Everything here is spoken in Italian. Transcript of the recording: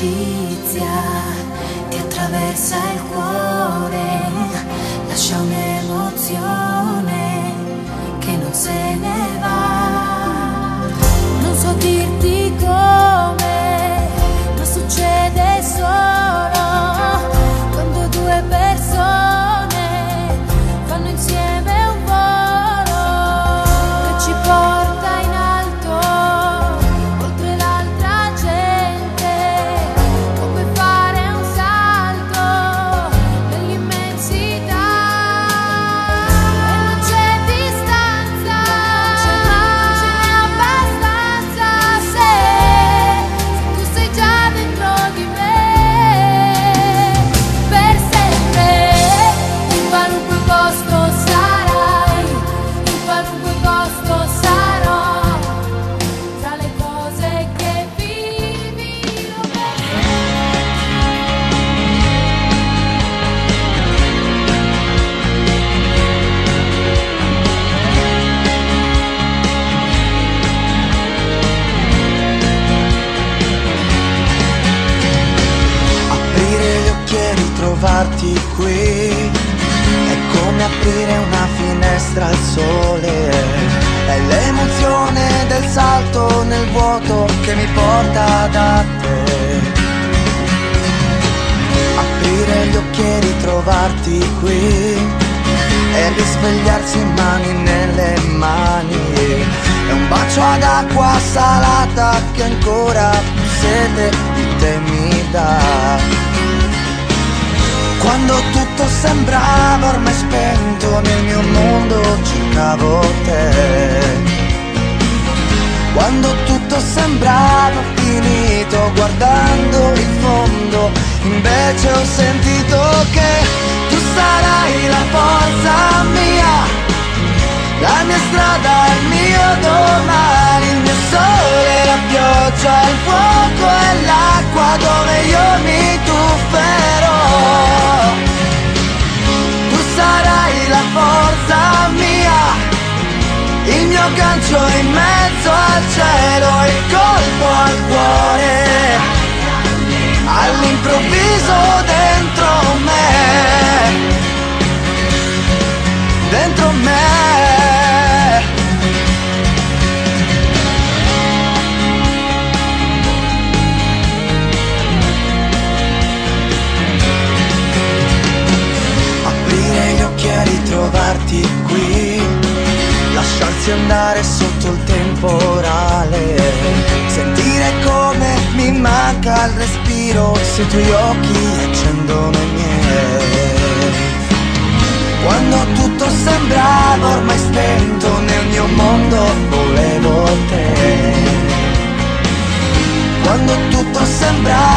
un'amicizia ti attraversa il cuore, lascia un'emozione che non se ne va. Non so dirti come, ma succede solo quando due persone fanno insieme un volo che ci porta in alto, oltre l'altra gente, come fare un salto nell'immensità. E non c'è distanza, ce n'è abbastanza se tu sei già dentro di me, per sempre. In qualunque posto sarai, in qualunque posto sarò, tra le cose che vivi lo Aprire gli occhi e ritrovarti qui è come aprire una finestra al sole, è l'emozione del salto nel vuoto che mi porta da te. Aprire gli occhi e ritrovarti qui è risvegliarsi mani nelle mani, è un bacio ad acqua salata che ancora più sete di te mi dà. Quando tutto sembrava ormai spento, nel mio mondo cercavo te. Quando tutto sembrava finito, guardando il fondo, invece ho sentito che tu sarai la forza mia, la mia strada, il mio domani, il mio sole, la pioggia, il fuoco e l'acqua dove io mi tufferò. Tu sarai la forza mia, il mio gancio in mezzo al cielo, il colpo al cuore, all'improvviso dentro me, dentro me. Aprire gli occhi e ritrovarti qui, lasciarsi andare sotto il temporale, sentire come mi manca il respiro se i tuoi occhi accendono i miei. Quando tutto sembrava ormai spento, nel mio mondo volevo te. Quando tutto sembrava